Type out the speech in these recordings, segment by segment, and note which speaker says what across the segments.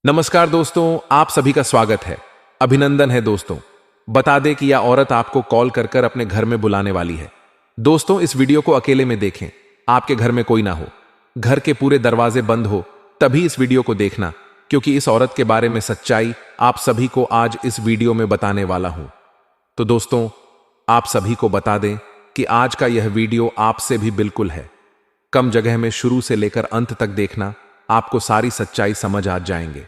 Speaker 1: नमस्कार दोस्तों, आप सभी का स्वागत है। अभिनंदन है दोस्तों। बता दें कि यह औरत आपको कॉल कर कर अपने घर में बुलाने वाली है। दोस्तों, इस वीडियो को अकेले में देखें। आपके घर में कोई ना हो, घर के पूरे दरवाजे बंद हो, तभी इस वीडियो को देखना, क्योंकि इस औरत के बारे में सच्चाई आप सभी को आज इस वीडियो में बताने वाला हूं। तो दोस्तों, आप सभी को बता दें कि आज का यह वीडियो आपसे भी बिल्कुल है। कम जगह में शुरू से लेकर अंत तक देखना, आपको सारी सच्चाई समझ आ जाएंगे।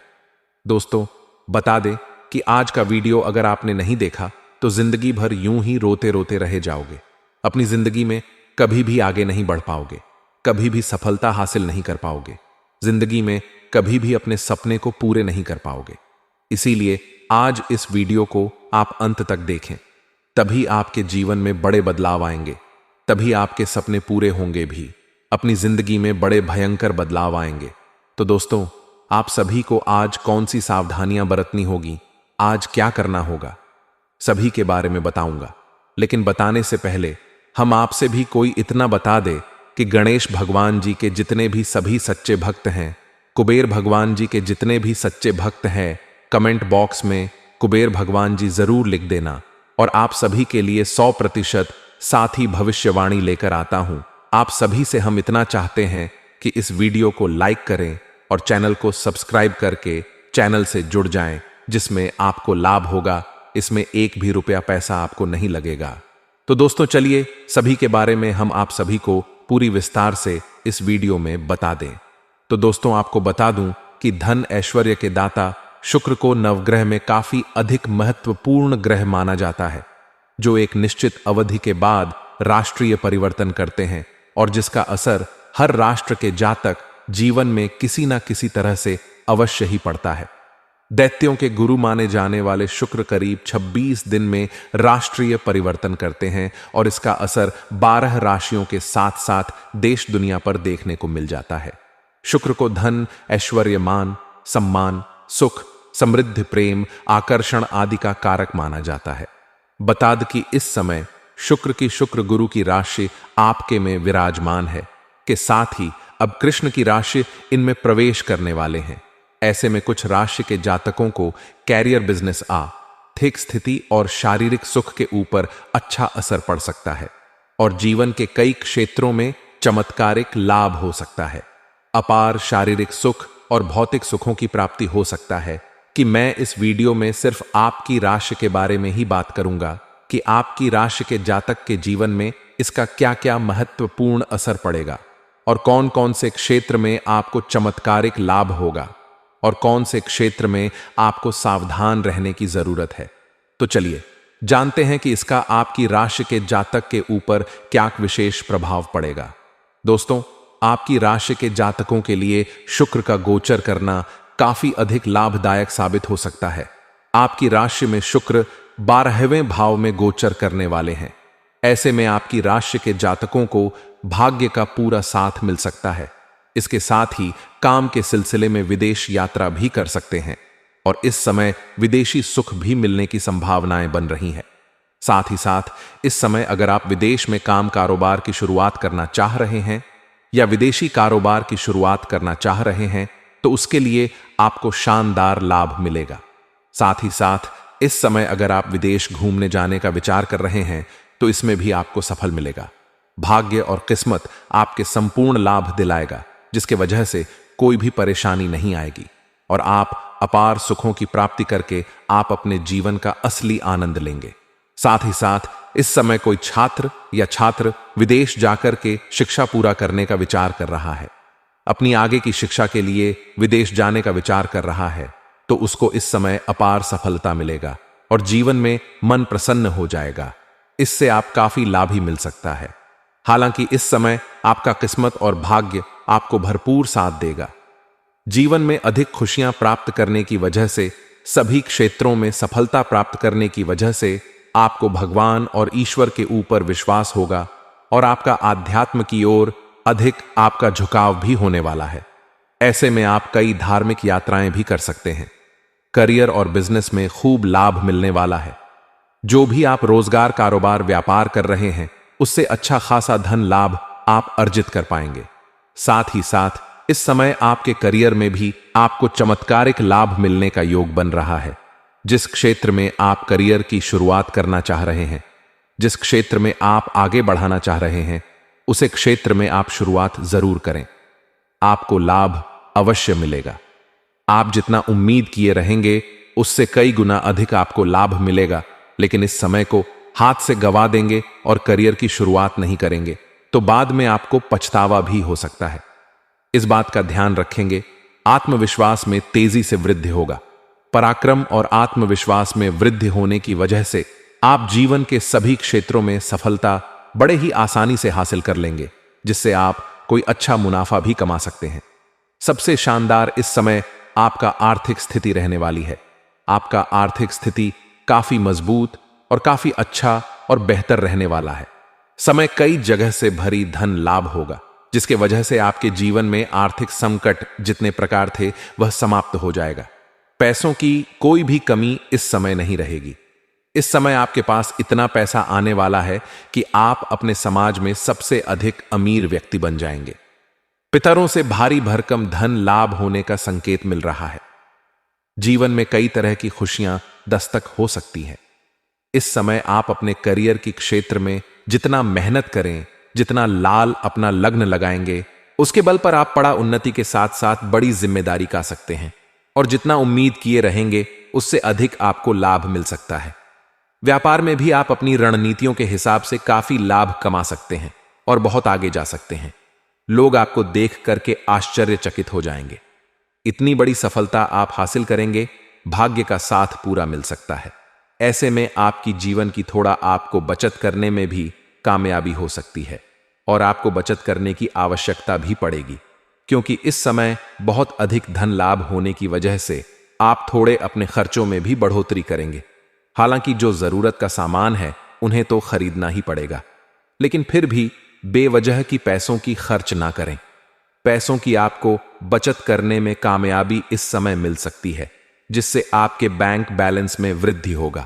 Speaker 1: दोस्तों, बता दें कि आज का वीडियो अगर आपने नहीं देखा तो जिंदगी भर यूं ही रोते रोते रह जाओगे। अपनी जिंदगी में कभी भी आगे नहीं बढ़ पाओगे, कभी भी सफलता हासिल नहीं कर पाओगे, जिंदगी में कभी भी अपने सपने को पूरे नहीं कर पाओगे। इसीलिए आज इस वीडियो को आप अंत तक देखें, तभी आपके जीवन में बड़े बदलाव आएंगे, तभी आपके सपने पूरे होंगे भी, अपनी जिंदगी में बड़े भयंकर बदलाव आएंगे। तो दोस्तों, आप सभी को आज कौन सी सावधानियां बरतनी होगी, आज क्या करना होगा, सभी के बारे में बताऊंगा। लेकिन बताने से पहले हम आपसे भी कोई इतना बता दे कि गणेश भगवान जी के जितने भी सभी सच्चे भक्त हैं, कुबेर भगवान जी के जितने भी सच्चे भक्त हैं, कमेंट बॉक्स में कुबेर भगवान जी जरूर लिख देना। और आप सभी के लिए 100% साथी भविष्यवाणी लेकर आता हूं। आप सभी से हम इतना चाहते हैं कि इस वीडियो को लाइक करें और चैनल को सब्सक्राइब करके चैनल से जुड़ जाएं, जिसमें आपको लाभ होगा। इसमें एक भी रुपया पैसा आपको नहीं लगेगा। तो दोस्तों, चलिए सभी के बारे में हम आप सभी को पूरी विस्तार से इस वीडियो में बता दें। तो दोस्तों, आपको बता दूं कि धन ऐश्वर्य के दाता शुक्र को नवग्रह में काफी अधिक महत्वपूर्ण ग्रह माना जाता है, जो एक निश्चित अवधि के बाद राष्ट्रीय परिवर्तन करते हैं और जिसका असर हर राष्ट्र के जातक जीवन में किसी ना किसी तरह से अवश्य ही पड़ता है। दैत्यों के गुरु माने जाने वाले शुक्र करीब 26 दिन में राष्ट्रीय परिवर्तन करते हैं और इसका असर 12 राशियों के साथ साथ देश दुनिया पर देखने को मिल जाता है। शुक्र को धन, ऐश्वर्य, मान, सम्मान, सुख, समृद्धि, प्रेम, आकर्षण आदि का कारक माना जाता है। बता दें कि इस समय शुक्र गुरु की राशि आपके में विराजमान है, के साथ ही अब कृष्ण की राशि इनमें प्रवेश करने वाले हैं। ऐसे में कुछ राशि के जातकों को कैरियर, बिजनेस, आर्थिक स्थिति और शारीरिक सुख के ऊपर अच्छा असर पड़ सकता है और जीवन के कई क्षेत्रों में चमत्कारिक लाभ हो सकता है। अपार शारीरिक सुख और भौतिक सुखों की प्राप्ति हो सकता है कि मैं इस वीडियो में सिर्फ आपकी राशि के बारे में ही बात करूंगा कि आपकी राशि के जातक के जीवन में इसका क्या क्या महत्वपूर्ण असर पड़ेगा और कौन कौन से क्षेत्र में आपको चमत्कारिक लाभ होगा और कौन से क्षेत्र में आपको सावधान रहने की जरूरत है। तो चलिए जानते हैं कि इसका आपकी राशि के जातक के ऊपर क्या विशेष प्रभाव पड़ेगा। दोस्तों, आपकी राशि के जातकों के लिए शुक्र का गोचर करना काफी अधिक लाभदायक साबित हो सकता है। आपकी राशि में शुक्र 12वें भाव में गोचर करने वाले हैं। ऐसे में आपकी राशि के जातकों को भाग्य का पूरा साथ मिल सकता है। इसके साथ ही काम के सिलसिले में विदेश यात्रा भी कर सकते हैं और इस समय विदेशी सुख भी मिलने की संभावनाएं बन रही हैं। साथ ही साथ इस समय अगर आप विदेश में काम कारोबार की शुरुआत करना चाह रहे हैं या विदेशी कारोबार की शुरुआत करना चाह रहे हैं तो उसके लिए आपको शानदार लाभ मिलेगा। साथ ही साथ इस समय अगर आप विदेश घूमने जाने का विचार कर रहे हैं तो इसमें भी आपको सफल मिलेगा। भाग्य और किस्मत आपके संपूर्ण लाभ दिलाएगा, जिसके वजह से कोई भी परेशानी नहीं आएगी और आप अपार सुखों की प्राप्ति करके आप अपने जीवन का असली आनंद लेंगे। साथ ही साथ इस समय कोई छात्र विदेश जाकर के शिक्षा पूरा करने का विचार कर रहा है, अपनी आगे की शिक्षा के लिए विदेश जाने का विचार कर रहा है, तो उसको इस समय अपार सफलता मिलेगा और जीवन में मन प्रसन्न हो जाएगा। इससे आप काफी लाभ ही मिल सकता है। हालांकि इस समय आपका किस्मत और भाग्य आपको भरपूर साथ देगा। जीवन में अधिक खुशियां प्राप्त करने की वजह से, सभी क्षेत्रों में सफलता प्राप्त करने की वजह से आपको भगवान और ईश्वर के ऊपर विश्वास होगा और आपका आध्यात्म की ओर अधिक आपका झुकाव भी होने वाला है। ऐसे में आप कई धार्मिक यात्राएं भी कर सकते हैं। करियर और बिजनेस में खूब लाभ मिलने वाला है। जो भी आप रोजगार, कारोबार, व्यापार कर रहे हैं उससे अच्छा खासा धन लाभ आप अर्जित कर पाएंगे। साथ ही साथ इस समय आपके करियर में भी आपको चमत्कारिक लाभ मिलने का योग बन रहा है। जिस क्षेत्र में आप करियर की शुरुआत करना चाह रहे हैं, जिस क्षेत्र में आप आगे बढ़ाना चाह रहे हैं, उसे क्षेत्र में आप शुरुआत जरूर करें। आपको लाभ अवश्य मिलेगा। आप जितना उम्मीद किए रहेंगे उससे कई गुना अधिक आपको लाभ मिलेगा, लेकिन इस समय को हाथ से गवा देंगे और करियर की शुरुआत नहीं करेंगे तो बाद में आपको पछतावा भी हो सकता है। इस बात का ध्यान रखेंगे। आत्मविश्वास में तेजी से वृद्धि होगा। पराक्रम और आत्मविश्वास में वृद्धि होने की वजह से आप जीवन के सभी क्षेत्रों में सफलता बड़े ही आसानी से हासिल कर लेंगे, जिससे आप कोई अच्छा मुनाफा भी कमा सकते हैं। सबसे शानदार इस समय आपका आर्थिक स्थिति रहने वाली है। आपका आर्थिक स्थिति काफी मजबूत और काफी अच्छा और बेहतर रहने वाला है। समय कई जगह से भरी धन लाभ होगा, जिसके वजह से आपके जीवन में आर्थिक संकट जितने प्रकार थे वह समाप्त हो जाएगा। पैसों की कोई भी कमी इस समय नहीं रहेगी। इस समय आपके पास इतना पैसा आने वाला है कि आप अपने समाज में सबसे अधिक अमीर व्यक्ति बन जाएंगे। पितरों से भारी भरकम धन लाभ होने का संकेत मिल रहा है। जीवन में कई तरह की खुशियां दस्तक हो सकती हैं। इस समय आप अपने करियर की क्षेत्र में जितना मेहनत करें, जितना लाल अपना लग्न लगाएंगे, उसके बल पर आप बड़ा उन्नति के साथ साथ बड़ी जिम्मेदारी का सकते हैं और जितना उम्मीद किए रहेंगे उससे अधिक आपको लाभ मिल सकता है। व्यापार में भी आप अपनी रणनीतियों के हिसाब से काफी लाभ कमा सकते हैं और बहुत आगे जा सकते हैं। लोग आपको देख करके आश्चर्यचकित हो जाएंगे। इतनी बड़ी सफलता आप हासिल करेंगे, भाग्य का साथ पूरा मिल सकता है। ऐसे में आपकी जीवन की थोड़ा आपको बचत करने में भी कामयाबी हो सकती है और आपको बचत करने की आवश्यकता भी पड़ेगी, क्योंकि इस समय बहुत अधिक धन लाभ होने की वजह से आप थोड़े अपने खर्चों में भी बढ़ोतरी करेंगे। हालांकि जो जरूरत का सामान है उन्हें तो खरीदना ही पड़ेगा, लेकिन फिर भी बेवजह की पैसों की खर्च ना करें। पैसों की आपको बचत करने में कामयाबी इस समय मिल सकती है, जिससे आपके बैंक बैलेंस में वृद्धि होगा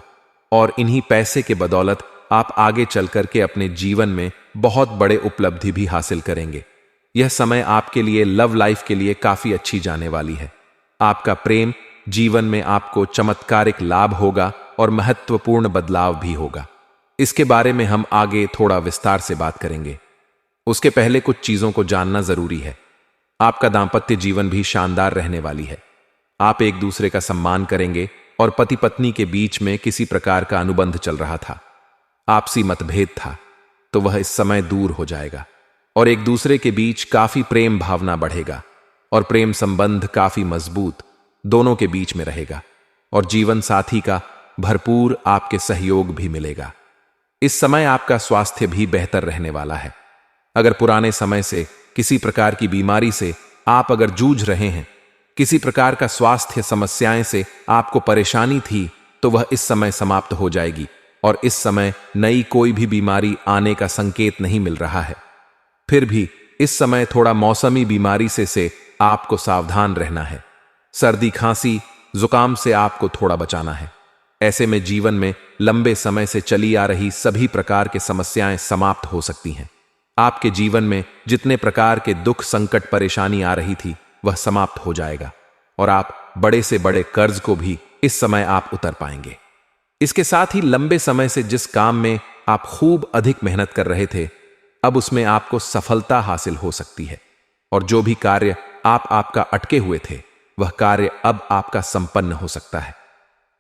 Speaker 1: और इन्हीं पैसे के बदौलत आप आगे चल करके अपने जीवन में बहुत बड़े उपलब्धि भी हासिल करेंगे। यह समय आपके लिए लव लाइफ के लिए काफी अच्छी जाने वाली है। आपका प्रेम जीवन में आपको चमत्कारिक लाभ होगा और महत्वपूर्ण बदलाव भी होगा। इसके बारे में हम आगे थोड़ा विस्तार से बात करेंगे। उसके पहले कुछ चीजों को जानना जरूरी है। आपका दांपत्य जीवन भी शानदार रहने वाली है। आप एक दूसरे का सम्मान करेंगे और पति पत्नी के बीच में किसी प्रकार का अनुबंध चल रहा था, आपसी मतभेद था, तो वह इस समय दूर हो जाएगा और एक दूसरे के बीच काफी प्रेम भावना बढ़ेगा और प्रेम संबंध काफी मजबूत दोनों के बीच में रहेगा और जीवन साथी का भरपूर आपके सहयोग भी मिलेगा। इस समय आपका स्वास्थ्य भी बेहतर रहने वाला है। अगर पुराने समय से किसी प्रकार की बीमारी से आप अगर जूझ रहे हैं, किसी प्रकार का स्वास्थ्य समस्याएं से आपको परेशानी थी, तो वह इस समय समाप्त हो जाएगी और इस समय नई कोई भी बीमारी आने का संकेत नहीं मिल रहा है। फिर भी इस समय थोड़ा मौसमी बीमारी से आपको सावधान रहना है। सर्दी खांसी जुकाम से आपको थोड़ा बचाना है। ऐसे में जीवन में लंबे समय से चली आ रही सभी प्रकार की समस्याएं समाप्त हो सकती हैं। आपके जीवन में जितने प्रकार के दुख संकट परेशानी आ रही थी वह समाप्त हो जाएगा और आप बड़े से बड़े कर्ज को भी इस समय आप उतर पाएंगे। इसके साथ ही लंबे समय से जिस काम में आप खूब अधिक मेहनत कर रहे थे, अब उसमें आपको सफलता हासिल हो सकती है और जो भी कार्य आपका अटके हुए थे वह कार्य अब आपका संपन्न हो सकता है।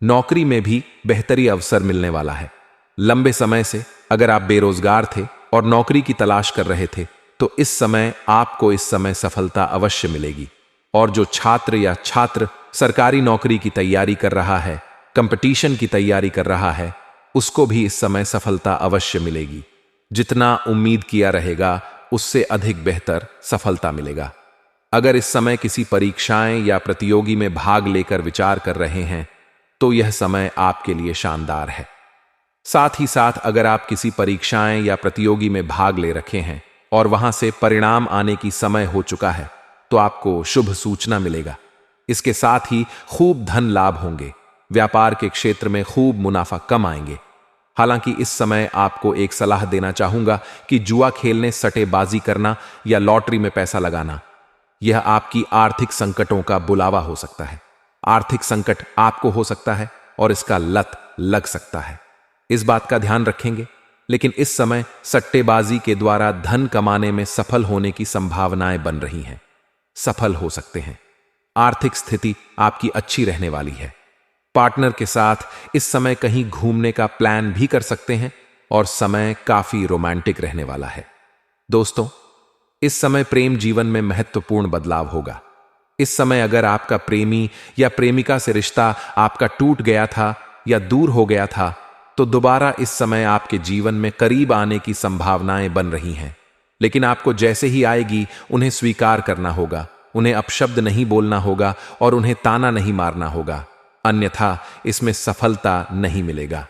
Speaker 1: नौकरी में भी बेहतरी अवसर मिलने वाला है। लंबे समय से अगर आप बेरोजगार थे और नौकरी की तलाश कर रहे थे, तो इस समय आपको इस समय सफलता अवश्य मिलेगी और जो छात्र या छात्र सरकारी नौकरी की तैयारी कर रहा है, कंपटीशन की तैयारी कर रहा है, उसको भी इस समय सफलता अवश्य मिलेगी। जितना उम्मीद किया रहेगा उससे अधिक बेहतर सफलता मिलेगा। अगर इस समय किसी परीक्षाएं या प्रतियोगी में भाग लेकर विचार कर रहे हैं तो यह समय आपके लिए शानदार है। साथ ही साथ अगर आप किसी परीक्षाएं या प्रतियोगी में भाग ले रखे हैं और वहां से परिणाम आने की समय हो चुका है तो आपको शुभ सूचना मिलेगा। इसके साथ ही खूब धन लाभ होंगे। व्यापार के क्षेत्र में खूब मुनाफा कम आएंगे। हालांकि इस समय आपको एक सलाह देना चाहूंगा कि जुआ खेलने, सट्टेबाजी करना या लॉटरी में पैसा लगाना यह आपकी आर्थिक संकटों का बुलावा हो सकता है। आर्थिक संकट आपको हो सकता है और इसका लत लग सकता है, इस बात का ध्यान रखेंगे। लेकिन इस समय सट्टेबाजी के द्वारा धन कमाने में सफल होने की संभावनाएं बन रही हैं। सफल हो सकते हैं। आर्थिक स्थिति आपकी अच्छी रहने वाली है। पार्टनर के साथ इस समय कहीं घूमने का प्लान भी कर सकते हैं और समय काफी रोमांटिक रहने वाला है। दोस्तों, इस समय प्रेम जीवन में महत्वपूर्ण बदलाव होगा। इस समय अगर आपका प्रेमी या प्रेमिका से रिश्ता आपका टूट गया था या दूर हो गया था, तो दोबारा इस समय आपके जीवन में करीब आने की संभावनाएं बन रही हैं। लेकिन आपको जैसे ही आएगी उन्हें स्वीकार करना होगा, उन्हें अपशब्द नहीं बोलना होगा और उन्हें ताना नहीं मारना होगा, अन्यथा इसमें सफलता नहीं मिलेगा।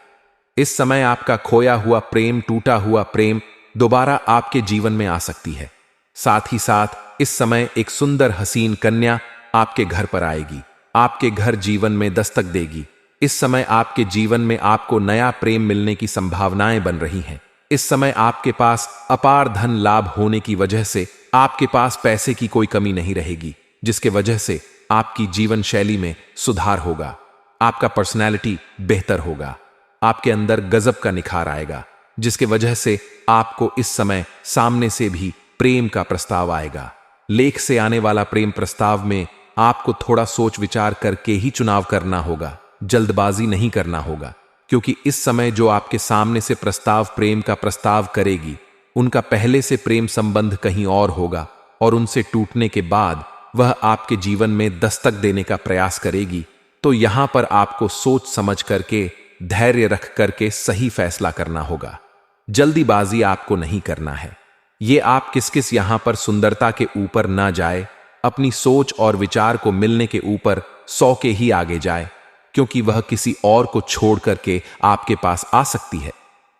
Speaker 1: इस समय आपका खोया हुआ प्रेम, टूटा हुआ प्रेम दोबारा आपके जीवन में आ सकती है। साथ ही साथ इस समय एक सुंदर हसीन कन्या आपके घर पर आएगी, आपके घर जीवन में दस्तक देगी। इस समय आपके जीवन में आपको नया प्रेम मिलने की संभावनाएं बन रही हैं। इस समय आपके पास अपार धन लाभ होने की वजह से आपके पास पैसे की कोई कमी नहीं रहेगी, जिसके वजह से आपकी जीवन शैली में सुधार होगा। आपका पर्सनैलिटी बेहतर होगा, आपके अंदर गजब का निखार आएगा, जिसके वजह से आपको इस समय सामने से भी प्रेम का प्रस्ताव आएगा। लेख से आने वाला प्रेम प्रस्ताव में आपको थोड़ा सोच विचार करके ही चुनाव करना होगा, जल्दबाजी नहीं करना होगा, क्योंकि इस समय जो आपके सामने से प्रस्ताव प्रेम का प्रस्ताव करेगी, उनका पहले से प्रेम संबंध कहीं और होगा और उनसे टूटने के बाद वह आपके जीवन में दस्तक देने का प्रयास करेगी। तो यहां पर आपको सोच समझ करके, धैर्य रख करके सही फैसला करना होगा। जल्दीबाजी आपको नहीं करना है। ये आप किस किस यहां पर सुंदरता के ऊपर ना जाए, अपनी सोच और विचार को मिलने के ऊपर 100 के ही आगे जाए, क्योंकि वह किसी और को छोड़ करके आपके पास आ सकती है,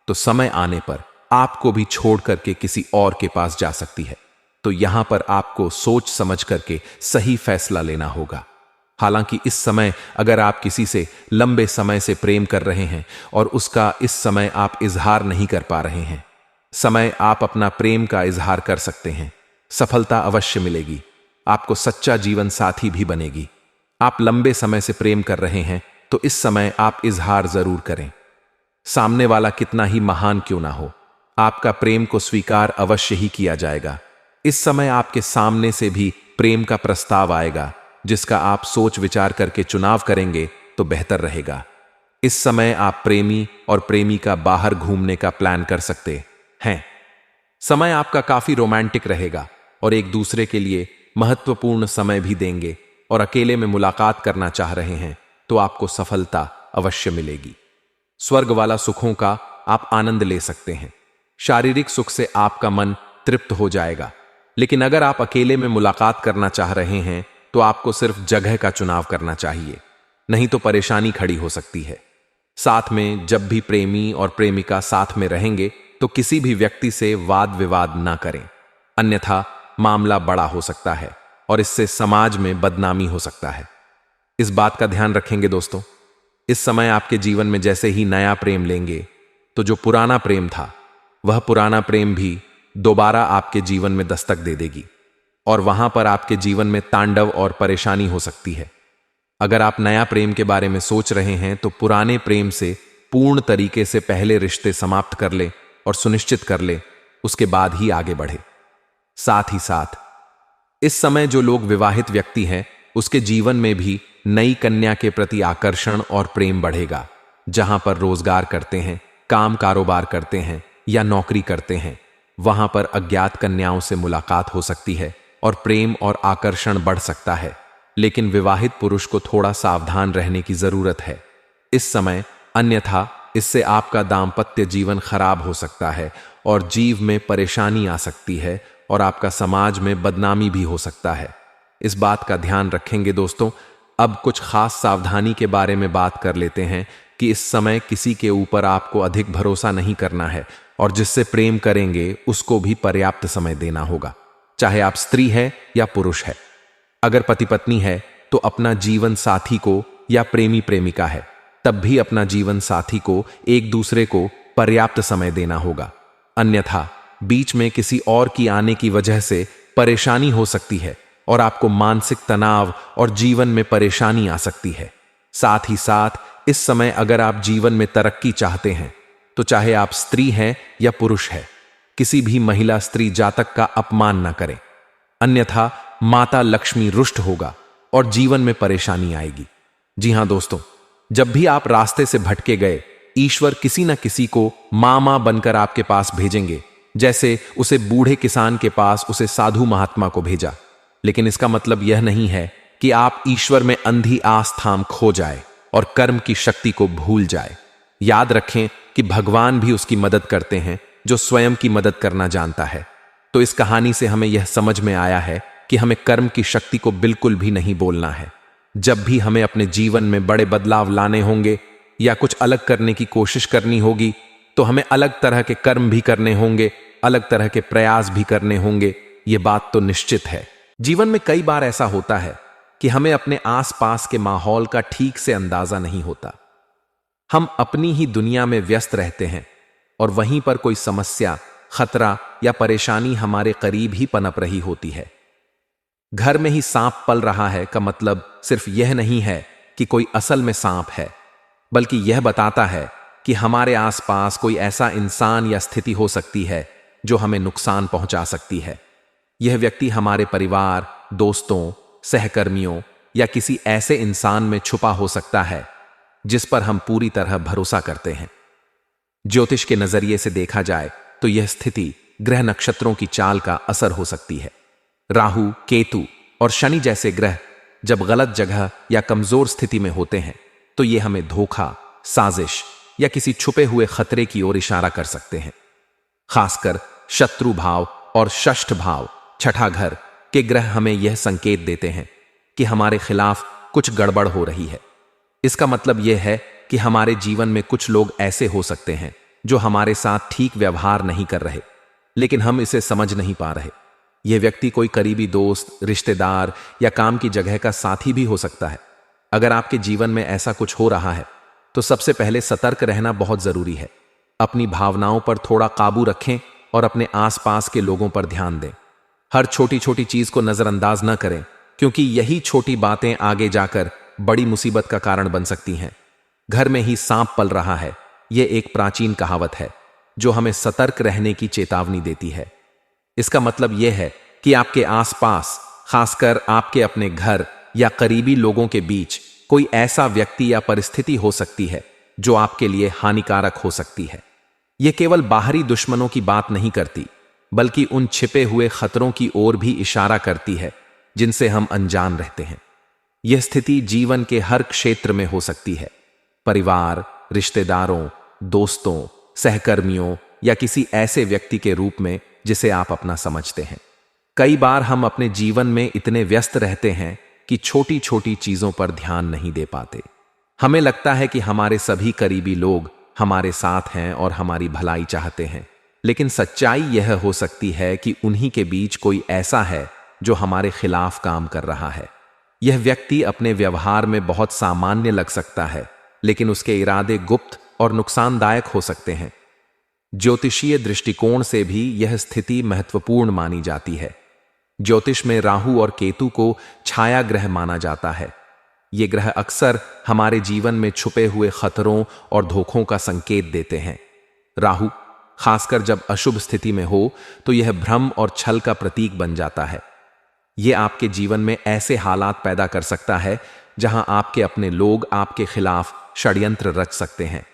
Speaker 1: तो समय आने पर आपको भी छोड़ करके किसी और के पास जा सकती है। तो यहां पर आपको सोच समझ करके सही फैसला लेना होगा। हालांकि इस समय अगर आप किसी से लंबे समय से प्रेम कर रहे हैं और उसका इस समय आप इजहार नहीं कर पा रहे हैं, समय आप अपना प्रेम का इजहार कर सकते हैं। सफलता अवश्य मिलेगी, आपको सच्चा जीवन साथी भी बनेगी। आप लंबे समय से प्रेम कर रहे हैं तो इस समय आप इजहार जरूर करें। सामने वाला कितना ही महान क्यों ना हो, आपका प्रेम को स्वीकार अवश्य ही किया जाएगा। इस समय आपके सामने से भी प्रेम का प्रस्ताव आएगा, जिसका आप सोच विचार करके चुनाव करेंगे तो बेहतर रहेगा। इस समय आप प्रेमी और प्रेमिका बाहर घूमने का प्लान कर सकते हैं। समय आपका काफी रोमांटिक रहेगा और एक दूसरे के लिए महत्वपूर्ण समय भी देंगे, और अकेले में मुलाकात करना चाह रहे हैं तो आपको सफलता अवश्य मिलेगी। स्वर्ग वाला सुखों का आप आनंद ले सकते हैं। शारीरिक सुख से आपका मन तृप्त हो जाएगा। लेकिन अगर आप अकेले में मुलाकात करना चाह रहे हैं तो आपको सिर्फ जगह का चुनाव करना चाहिए, नहीं तो परेशानी खड़ी हो सकती है। साथ में जब भी प्रेमी और प्रेमिका साथ में रहेंगे तो किसी भी व्यक्ति से वाद विवाद ना करें, अन्यथा मामला बड़ा हो सकता है और इससे समाज में बदनामी हो सकता है। इस बात का ध्यान रखेंगे दोस्तों। इस समय आपके जीवन में जैसे ही नया प्रेम लेंगे तो जो पुराना प्रेम था, वह पुराना प्रेम भी दोबारा आपके जीवन में दस्तक दे देगी और वहां पर आपके जीवन में तांडव और परेशानी हो सकती है। अगर आप नया प्रेम के बारे में सोच रहे हैं तो पुराने प्रेम से पूर्ण तरीके से पहले रिश्ते समाप्त कर ले और सुनिश्चित कर ले, उसके बाद ही आगे बढ़े। साथ ही साथ इस समय जो लोग विवाहित व्यक्ति हैं, उसके जीवन में भी नई कन्या के प्रति आकर्षण और प्रेम बढ़ेगा। जहां पर रोजगार करते हैं, काम कारोबार करते हैं या नौकरी करते हैं, वहां पर अज्ञात कन्याओं से मुलाकात हो सकती है और प्रेम और आकर्षण बढ़ सकता है। लेकिन विवाहित पुरुष को थोड़ा सावधान रहने की जरूरत है इस समय, अन्यथा इससे आपका दाम्पत्य जीवन खराब हो सकता है और जीव में परेशानी आ सकती है और आपका समाज में बदनामी भी हो सकता है। इस बात का ध्यान रखेंगे दोस्तों। अब कुछ खास सावधानी के बारे में बात कर लेते हैं कि इस समय किसी के ऊपर आपको अधिक भरोसा नहीं करना है और जिससे प्रेम करेंगे उसको भी पर्याप्त समय देना होगा, चाहे आप स्त्री है या पुरुष है। अगर पति पत्नी है तो अपना जीवन साथी को, या प्रेमी प्रेमिका है तब भी अपना जीवन साथी को एक दूसरे को पर्याप्त समय देना होगा, अन्यथा बीच में किसी और की आने की वजह से परेशानी हो सकती है और आपको मानसिक तनाव और जीवन में परेशानी आ सकती है। साथ ही साथ इस समय अगर आप जीवन में तरक्की चाहते हैं तो चाहे आप स्त्री हैं या पुरुष हैं, किसी भी महिला स्त्री जातक का अपमान न करें, अन्यथा माता लक्ष्मी रुष्ट होगा और जीवन में परेशानी आएगी। जी हां दोस्तों, जब भी आप रास्ते से भटके गए, ईश्वर किसी न किसी को मामा बनकर आपके पास भेजेंगे, जैसे उसे बूढ़े किसान के पास उसे साधु महात्मा को भेजा। लेकिन इसका मतलब यह नहीं है कि आप ईश्वर में अंधी आस्था खो जाए और कर्म की शक्ति को भूल जाए। याद रखें कि भगवान भी उसकी मदद करते हैं जो स्वयं की मदद करना जानता है। तो इस कहानी से हमें यह समझ में आया है कि हमें कर्म की शक्ति को बिल्कुल भी नहीं बोलना है। जब भी हमें अपने जीवन में बड़े बदलाव लाने होंगे या कुछ अलग करने की कोशिश करनी होगी, तो हमें अलग तरह के कर्म भी करने होंगे, अलग तरह के प्रयास भी करने होंगे। ये बात तो निश्चित है। जीवन में कई बार ऐसा होता है कि हमें अपने आसपास के माहौल का ठीक से अंदाजा नहीं होता। हम अपनी ही दुनिया में व्यस्त रहते हैं और वहीं पर कोई समस्या, खतरा या परेशानी हमारे करीब ही पनप रही होती है। घर में ही सांप पल रहा है का मतलब सिर्फ यह नहीं है कि कोई असल में सांप है, बल्कि यह बताता है कि हमारे आसपास कोई ऐसा इंसान या स्थिति हो सकती है जो हमें नुकसान पहुंचा सकती है। यह व्यक्ति हमारे परिवार, दोस्तों, सहकर्मियों या किसी ऐसे इंसान में छुपा हो सकता है जिस पर हम पूरी तरह भरोसा करते हैं। ज्योतिष के नजरिए से देखा जाए तो यह स्थिति ग्रह नक्षत्रों की चाल का असर हो सकती है। राहु, केतु और शनि जैसे ग्रह जब गलत जगह या कमजोर स्थिति में होते हैं तो ये हमें धोखा, साजिश या किसी छुपे हुए खतरे की ओर इशारा कर सकते हैं। खासकर शत्रु भाव और षष्ठ भाव, छठा घर के ग्रह हमें यह संकेत देते हैं कि हमारे खिलाफ कुछ गड़बड़ हो रही है। इसका मतलब यह है कि हमारे जीवन में कुछ लोग ऐसे हो सकते हैं जो हमारे साथ ठीक व्यवहार नहीं कर रहे, लेकिन हम इसे समझ नहीं पा रहे। यह व्यक्ति कोई करीबी दोस्त, रिश्तेदार या काम की जगह का साथी भी हो सकता है। अगर आपके जीवन में ऐसा कुछ हो रहा है तो सबसे पहले सतर्क रहना बहुत जरूरी है। अपनी भावनाओं पर थोड़ा काबू रखें और अपने आसपास के लोगों पर ध्यान दें। हर छोटी छोटी चीज को नजरअंदाज न करें, क्योंकि यही छोटी बातें आगे जाकर बड़ी मुसीबत का कारण बन सकती हैं। घर में ही सांप पल रहा है, यह एक प्राचीन कहावत है जो हमें सतर्क रहने की चेतावनी देती है। इसका मतलब यह है कि आपके आसपास, खासकर आपके अपने घर या करीबी लोगों के बीच कोई ऐसा व्यक्ति या परिस्थिति हो सकती है जो आपके लिए हानिकारक हो सकती है। यह केवल बाहरी दुश्मनों की बात नहीं करती, बल्कि उन छिपे हुए खतरों की ओर भी इशारा करती है जिनसे हम अनजान रहते हैं। यह स्थिति जीवन के हर क्षेत्र में हो सकती है। परिवार, रिश्तेदारों, दोस्तों, सहकर्मियों या किसी ऐसे व्यक्ति के रूप में जिसे आप अपना समझते हैं। कई बार हम अपने जीवन में इतने व्यस्त रहते हैं कि छोटी छोटी चीजों पर ध्यान नहीं दे पाते। हमें लगता है कि हमारे सभी करीबी लोग हमारे साथ हैं और हमारी भलाई चाहते हैं, लेकिन सच्चाई यह हो सकती है कि उन्हीं के बीच कोई ऐसा है जो हमारे खिलाफ काम कर रहा है। यह व्यक्ति अपने व्यवहार में बहुत सामान्य लग सकता है, लेकिन उसके इरादे गुप्त और नुकसानदायक हो सकते हैं। ज्योतिषीय दृष्टिकोण से भी यह स्थिति महत्वपूर्ण मानी जाती है। ज्योतिष में राहु और केतु को छाया ग्रह माना जाता है। ये ग्रह अक्सर हमारे जीवन में छुपे हुए खतरों और धोखों का संकेत देते हैं। राहु, खासकर जब अशुभ स्थिति में हो, तो यह भ्रम और छल का प्रतीक बन जाता है। यह आपके जीवन में ऐसे हालात पैदा कर सकता है जहां आपके अपने लोग आपके खिलाफ षड्यंत्र रच सकते हैं।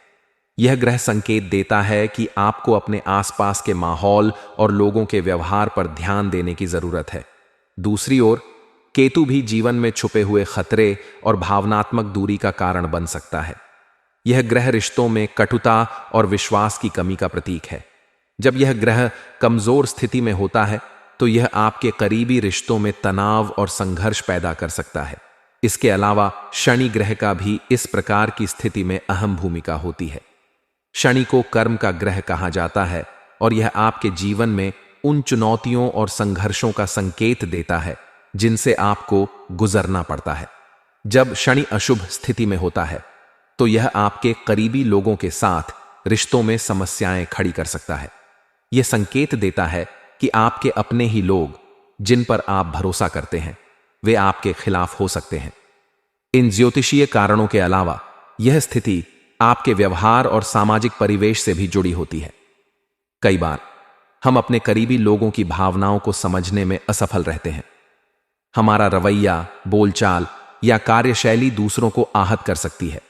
Speaker 1: यह ग्रह संकेत देता है कि आपको अपने आसपास के माहौल और लोगों के व्यवहार पर ध्यान देने की जरूरत है। दूसरी ओर, केतु भी जीवन में छुपे हुए खतरे और भावनात्मक दूरी का कारण बन सकता है। यह ग्रह रिश्तों में कटुता और विश्वास की कमी का प्रतीक है। जब यह ग्रह कमजोर स्थिति में होता है तो यह आपके करीबी रिश्तों में तनाव और संघर्ष पैदा कर सकता है। इसके अलावा शनि ग्रह का भी इस प्रकार की स्थिति में अहम भूमिका होती है। शनि को कर्म का ग्रह कहा जाता है और यह आपके जीवन में उन चुनौतियों और संघर्षों का संकेत देता है जिनसे आपको गुजरना पड़ता है। जब शनि अशुभ स्थिति में होता है तो यह आपके करीबी लोगों के साथ रिश्तों में समस्याएं खड़ी कर सकता है। यह संकेत देता है कि आपके अपने ही लोग, जिन पर आप भरोसा करते हैं, वे आपके खिलाफ हो सकते हैं। इन ज्योतिषीय कारणों के अलावा यह स्थिति आपके व्यवहार और सामाजिक परिवेश से भी जुड़ी होती है। कई बार हम अपने करीबी लोगों की भावनाओं को समझने में असफल रहते हैं। हमारा रवैया, बोलचाल या कार्यशैली दूसरों को आहत कर सकती है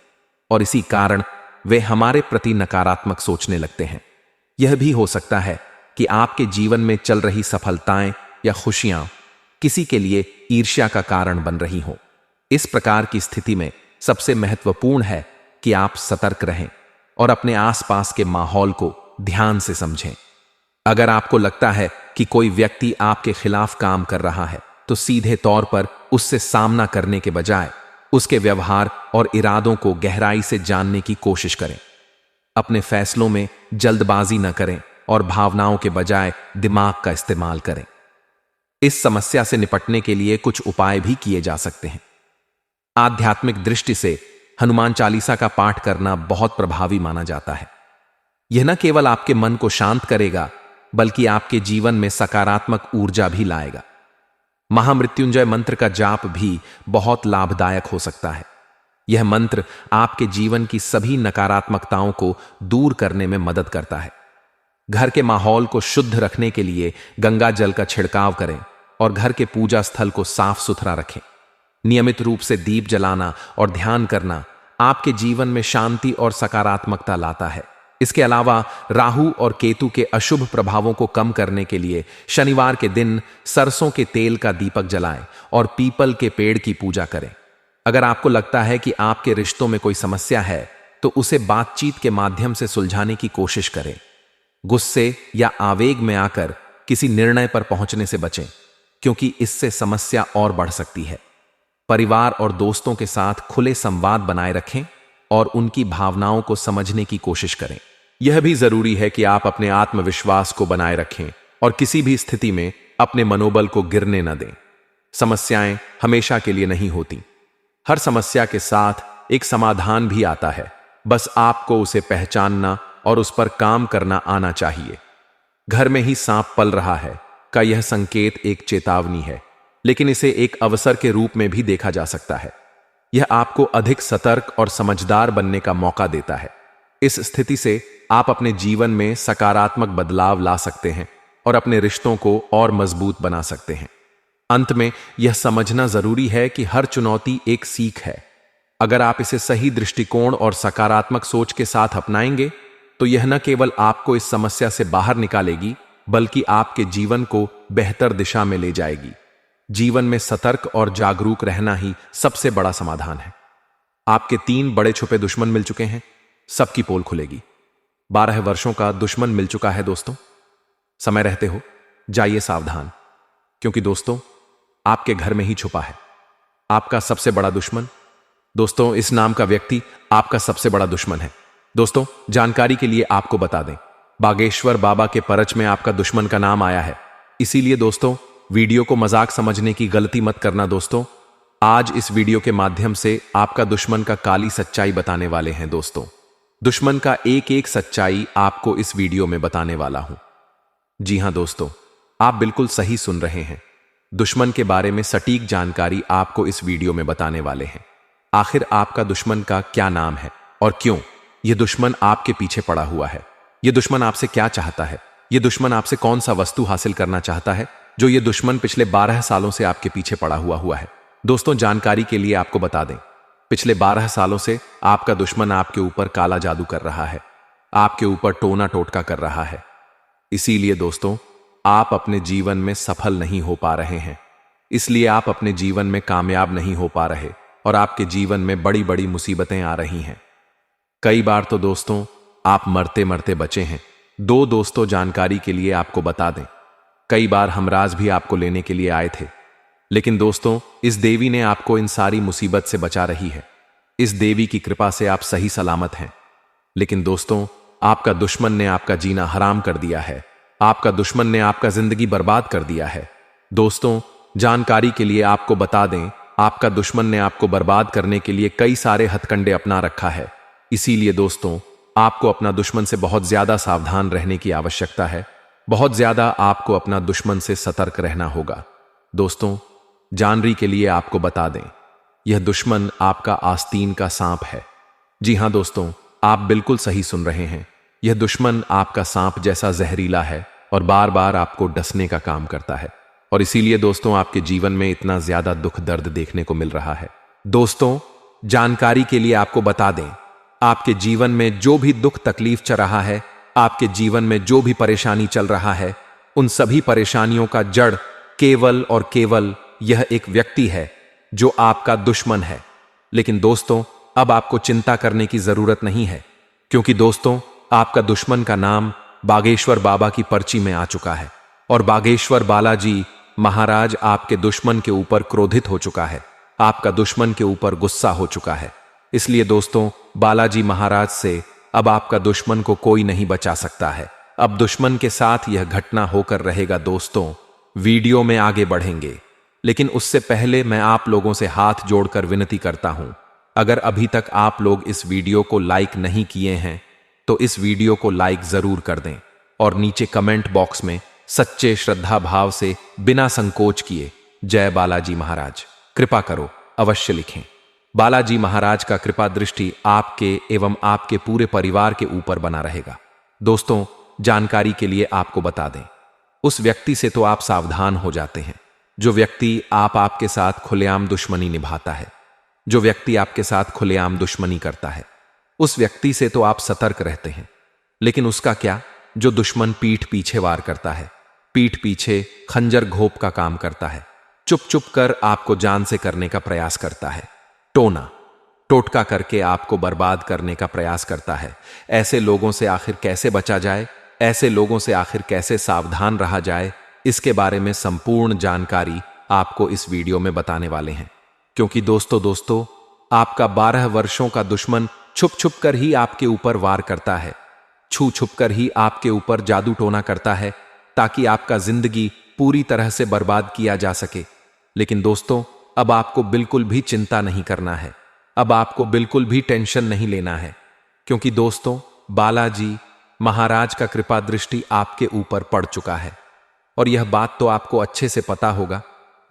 Speaker 1: और इसी कारण वे हमारे प्रति नकारात्मक सोचने लगते हैं। यह भी हो सकता है कि आपके जीवन में चल रही सफलताएं या खुशियां किसी के लिए ईर्ष्या का कारण बन रही हों। इस प्रकार की स्थिति में सबसे महत्वपूर्ण है कि आप सतर्क रहें और अपने आसपास के माहौल को ध्यान से समझें। अगर आपको लगता है कि कोई व्यक्ति आपके खिलाफ काम कर रहा है, तो सीधे तौर पर उससे सामना करने के बजाय उसके व्यवहार और इरादों को गहराई से जानने की कोशिश करें। अपने फैसलों में जल्दबाजी न करें और भावनाओं के बजाय दिमाग का इस्तेमाल करें। इस समस्या से निपटने के लिए कुछ उपाय भी किए जा सकते हैं। आध्यात्मिक दृष्टि से हनुमान चालीसा का पाठ करना बहुत प्रभावी माना जाता है। यह न केवल आपके मन को शांत करेगा, बल्कि आपके जीवन में सकारात्मक ऊर्जा भी लाएगा। महामृत्युंजय मंत्र का जाप भी बहुत लाभदायक हो सकता है। यह मंत्र आपके जीवन की सभी नकारात्मकताओं को दूर करने में मदद करता है। घर के माहौल को शुद्ध रखने के लिए गंगा जल का छिड़काव करें और घर के पूजा स्थल को साफ सुथरा रखें। नियमित रूप से दीप जलाना और ध्यान करना आपके जीवन में शांति और सकारात्मकता लाता है। इसके अलावा राहु और केतु के अशुभ प्रभावों को कम करने के लिए शनिवार के दिन सरसों के तेल का दीपक जलाएं और पीपल के पेड़ की पूजा करें। अगर आपको लगता है कि आपके रिश्तों में कोई समस्या है, तो उसे बातचीत के माध्यम से सुलझाने की कोशिश करें। गुस्से या आवेग में आकर किसी निर्णय पर पहुंचने से बचें, क्योंकि इससे समस्या और बढ़ सकती है। परिवार और दोस्तों के साथ खुले संवाद बनाए रखें और उनकी भावनाओं को समझने की कोशिश करें। यह भी जरूरी है कि आप अपने आत्मविश्वास को बनाए रखें और किसी भी स्थिति में अपने मनोबल को गिरने न दें। समस्याएं हमेशा के लिए नहीं होती। हर समस्या के साथ एक समाधान भी आता है, बस आपको उसे पहचानना और उस पर काम करना आना चाहिए। घर में ही सांप पल रहा है का यह संकेत एक चेतावनी है, लेकिन इसे एक अवसर के रूप में भी देखा जा सकता है। यह आपको अधिक सतर्क और समझदार बनने का मौका देता है। इस स्थिति से आप अपने जीवन में सकारात्मक बदलाव ला सकते हैं और अपने रिश्तों को और मजबूत बना सकते हैं। अंत में यह समझना जरूरी है कि हर चुनौती एक सीख है। अगर आप इसे सही दृष्टिकोण और सकारात्मक सोच के साथ अपनाएंगे, तो यह न केवल आपको इस समस्या से बाहर निकालेगी, बल्कि आपके जीवन को बेहतर दिशा में ले जाएगी। जीवन में सतर्क और जागरूक रहना ही सबसे बड़ा समाधान है। आपके 3 बड़े छुपे दुश्मन मिल चुके हैं, सबकी पोल खुलेगी। 12 वर्षों का दुश्मन मिल चुका है दोस्तों। समय रहते हो जाइए सावधान, क्योंकि दोस्तों आपके घर में ही छुपा है आपका सबसे बड़ा दुश्मन। दोस्तों, इस नाम का व्यक्ति आपका सबसे बड़ा दुश्मन है। दोस्तों, जानकारी के लिए आपको बता दें, बागेश्वर बाबा के परच में आपका दुश्मन का नाम आया है। इसीलिए दोस्तों, वीडियो को मजाक समझने की गलती मत करना। दोस्तों, आज इस वीडियो के माध्यम से आपका दुश्मन का काली सच्चाई बताने वाले हैं। दोस्तों, दुश्मन का एक एक सच्चाई आपको इस वीडियो में बताने वाला हूं। जी हां दोस्तों, आप बिल्कुल सही सुन रहे हैं। दुश्मन के बारे में सटीक जानकारी आपको इस वीडियो में बताने वाले हैं। आखिर आपका दुश्मन का क्या नाम है और क्यों यह दुश्मन आपके पीछे पड़ा हुआ है? यह दुश्मन आपसे क्या चाहता है? यह दुश्मन आपसे कौन सा वस्तु हासिल करना चाहता है जो ये दुश्मन पिछले 12 सालों से आपके पीछे पड़ा हुआ है? दोस्तों, जानकारी के लिए आपको बता दें, पिछले 12 सालों से आपका दुश्मन आपके ऊपर काला जादू कर रहा है, आपके ऊपर टोना टोटका कर रहा है। इसीलिए दोस्तों, आप अपने जीवन में सफल नहीं हो पा रहे हैं। इसलिए आप अपने जीवन में कामयाब नहीं हो पा रहे और आपके जीवन में बड़ी बड़ी मुसीबतें आ रही हैं। कई बार तो दोस्तों आप मरते मरते बचे हैं। दोस्तों, जानकारी के लिए आपको बता दें, कई बार हमराज भी आपको लेने के लिए आए थे, लेकिन दोस्तों इस देवी ने आपको इन सारी मुसीबत से बचा रही है। इस देवी की कृपा से आप सही सलामत हैं। लेकिन दोस्तों, आपका दुश्मन ने आपका जीना हराम कर दिया है। आपका दुश्मन ने आपका जिंदगी बर्बाद कर दिया है। दोस्तों, जानकारी के लिए आपको बता दें, आपका दुश्मन ने आपको बर्बाद करने के लिए कई सारे हथकंडे अपना रखा है। इसीलिए दोस्तों, आपको अपना दुश्मन से बहुत ज्यादा सावधान रहने की आवश्यकता है। बहुत ज्यादा आपको अपना दुश्मन से सतर्क रहना होगा। दोस्तों, जानकारी के लिए आपको बता दें, यह दुश्मन आपका आस्तीन का सांप है। जी हां दोस्तों, आप बिल्कुल सही सुन रहे हैं। यह दुश्मन आपका सांप जैसा जहरीला है और बार बार आपको डसने का काम करता है, और इसीलिए दोस्तों आपके जीवन में इतना ज्यादा दुख दर्द देखने को मिल रहा है। दोस्तों, जानकारी के लिए आपको बता दें, आपके जीवन में जो भी दुख तकलीफ चल रहा है, आपके जीवन में जो भी परेशानी चल रहा है, उन सभी परेशानियों का जड़ केवल और केवल यह एक व्यक्ति है जो आपका दुश्मन है। लेकिन दोस्तों, अब आपको चिंता करने की जरूरत नहीं है, क्योंकि दोस्तों आपका दुश्मन का नाम बागेश्वर बाबा की पर्ची में आ चुका है, और बागेश्वर बालाजी महाराज आपके दुश्मन के ऊपर क्रोधित हो चुका है, आपका दुश्मन के ऊपर गुस्सा हो चुका है। इसलिए दोस्तों, बालाजी महाराज से अब आपका दुश्मन को कोई नहीं बचा सकता है। अब दुश्मन के साथ यह घटना होकर रहेगा। दोस्तों, वीडियो में आगे बढ़ेंगे, लेकिन उससे पहले मैं आप लोगों से हाथ जोड़कर विनती करता हूं, अगर अभी तक आप लोग इस वीडियो को लाइक नहीं किए हैं तो इस वीडियो को लाइक जरूर कर दें, और नीचे कमेंट बॉक्स में सच्चे श्रद्धा भाव से बिना संकोच किए जय बालाजी महाराज कृपा करो अवश्य लिखें। बालाजी महाराज का कृपा दृष्टि आपके एवं आपके पूरे परिवार के ऊपर बना रहेगा। दोस्तों, जानकारी के लिए आपको बता दें, उस व्यक्ति से तो आप सावधान हो जाते हैं जो व्यक्ति आपके साथ खुलेआम दुश्मनी निभाता है, जो व्यक्ति आपके साथ खुलेआम दुश्मनी करता है, उस व्यक्ति से तो आप सतर्क रहते हैं। लेकिन उसका क्या जो दुश्मन पीठ पीछे वार करता है, पीठ पीछे खंजर घोप का काम करता है, चुप चुप कर आपको जान से करने का प्रयास करता है, टोना टोटका करके आपको बर्बाद करने का प्रयास करता है। ऐसे लोगों से आखिर कैसे बचा जाए, ऐसे लोगों से आखिर कैसे सावधान रहा जाए, इसके बारे में संपूर्ण जानकारी आपको इस वीडियो में बताने वाले हैं। क्योंकि दोस्तों आपका 12 वर्षों का दुश्मन छुप छुप कर ही आपके ऊपर वार करता है, छू छुप कर ही आपके ऊपर जादू टोना करता है, ताकि आपका जिंदगी पूरी तरह से बर्बाद किया जा सके। लेकिन दोस्तों, अब आपको बिल्कुल भी चिंता नहीं करना है, अब आपको बिल्कुल भी टेंशन नहीं लेना है, क्योंकि दोस्तों बालाजी महाराज का कृपा दृष्टि आपके ऊपर पड़ चुका है। और यह बात तो आपको अच्छे से पता होगा,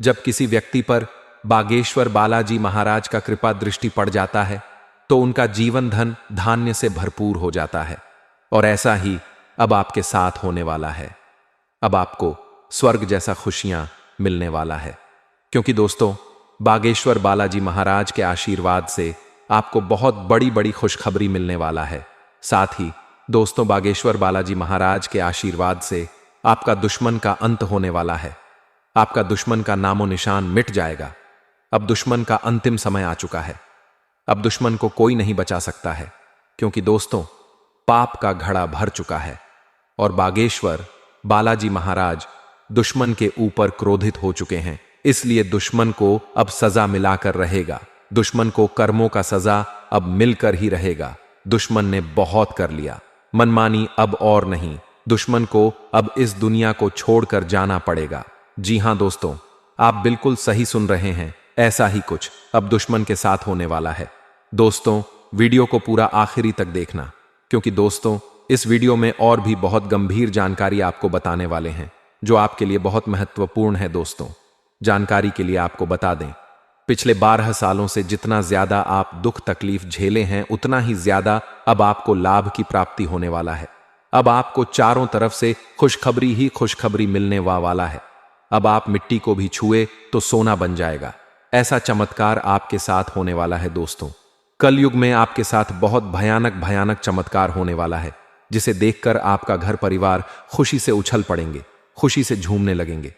Speaker 1: जब किसी व्यक्ति पर बागेश्वर बालाजी महाराज का कृपा दृष्टि पड़ जाता है तो उनका जीवन धन धान्य से भरपूर हो जाता है, और ऐसा ही अब आपके साथ होने वाला है। अब आपको स्वर्ग जैसा खुशियां मिलने वाला है, क्योंकि दोस्तों बागेश्वर बालाजी महाराज के आशीर्वाद से आपको बहुत बड़ी बड़ी खुशखबरी मिलने वाला है। साथ ही दोस्तों बागेश्वर बालाजी महाराज के आशीर्वाद से आपका दुश्मन का अंत होने वाला है, आपका दुश्मन का नामो निशान मिट जाएगा। अब दुश्मन का अंतिम समय आ चुका है, अब दुश्मन को कोई नहीं बचा सकता है, क्योंकि दोस्तों पाप का घड़ा भर चुका है और बागेश्वर बालाजी महाराज दुश्मन के ऊपर क्रोधित हो चुके हैं। इसलिए दुश्मन को अब सजा मिलाकर रहेगा, दुश्मन को कर्मों का सजा अब मिलकर ही रहेगा। दुश्मन ने बहुत कर लिया, मनमानी अब और नहीं, दुश्मन को अब इस दुनिया को छोड़कर जाना पड़ेगा। जी हां दोस्तों, आप बिल्कुल सही सुन रहे हैं, ऐसा ही कुछ अब दुश्मन के साथ होने वाला है। दोस्तों, वीडियो को पूरा आखिरी तक देखना, क्योंकि दोस्तों इस वीडियो में और भी बहुत गंभीर जानकारी आपको बताने वाले हैं, जो आपके लिए बहुत महत्वपूर्ण है। दोस्तों, जानकारी के लिए आपको बता दें, पिछले 12 सालों से जितना ज्यादा आप दुख तकलीफ झेले हैं, उतना ही ज्यादा अब आपको लाभ की प्राप्ति होने वाला है। अब आपको चारों तरफ से खुशखबरी ही खुशखबरी मिलने वाला है। अब आप मिट्टी को भी छुए तो सोना बन जाएगा, ऐसा चमत्कार आपके साथ होने वाला है। दोस्तों, कलयुग में आपके साथ बहुत भयानक भयानक चमत्कार होने वाला है, जिसे देखकर आपका घर परिवार खुशी से उछल पड़ेंगे, खुशी से झूमने लगेंगे।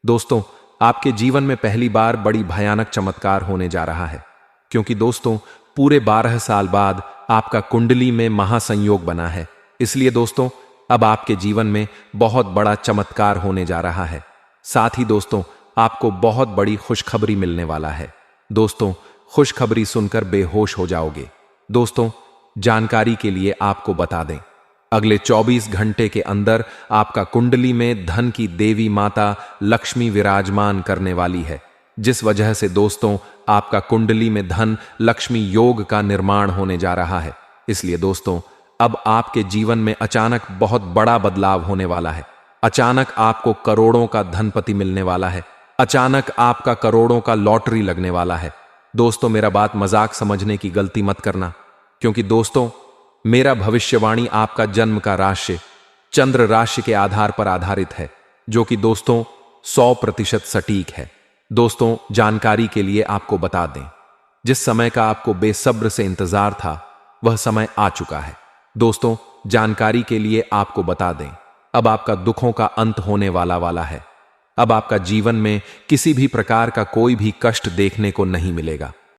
Speaker 1: दोस्तों, आपके जीवन में पहली बार बड़ी भयानक चमत्कार होने जा रहा है, क्योंकि दोस्तों पूरे 12 साल बाद आपका कुंडली में महासंयोग बना है। इसलिए दोस्तों अब आपके जीवन में बहुत बड़ा चमत्कार होने जा रहा है। साथ ही दोस्तों आपको बहुत बड़ी खुशखबरी मिलने वाला है। दोस्तों, खुशखबरी सुनकर बेहोश हो जाओगे। दोस्तों, जानकारी के लिए आपको बता दें, अगले 24 घंटे के अंदर आपका कुंडली में धन की देवी माता लक्ष्मी विराजमान करने वाली है, जिस वजह से दोस्तों आपका कुंडली में धन लक्ष्मी योग का निर्माण होने जा रहा है। इसलिए दोस्तों अब आपके जीवन में अचानक बहुत बड़ा बदलाव होने वाला है। अचानक आपको करोड़ों का धनपति मिलने वाला है। अचानक आपका करोड़ों का लॉटरी लगने वाला है। दोस्तों, मेरा बात मजाक समझने की गलती मत करना, क्योंकि दोस्तों, मेरा भविष्यवाणी आपका जन्म का राशि चंद्र राशि के आधार पर आधारित है, जो कि दोस्तों 100% सटीक है। दोस्तों, जानकारी के लिए आपको बता दें, जिस समय का आपको बेसब्र से इंतजार था वह समय आ चुका है। दोस्तों, जानकारी के लिए आपको बता दें, अब आपका दुखों का अंत होने वाला है। अब आपका जीवन में किसी भी प्रकार का कोई भी कष्ट देखने को नहीं मिलेगा।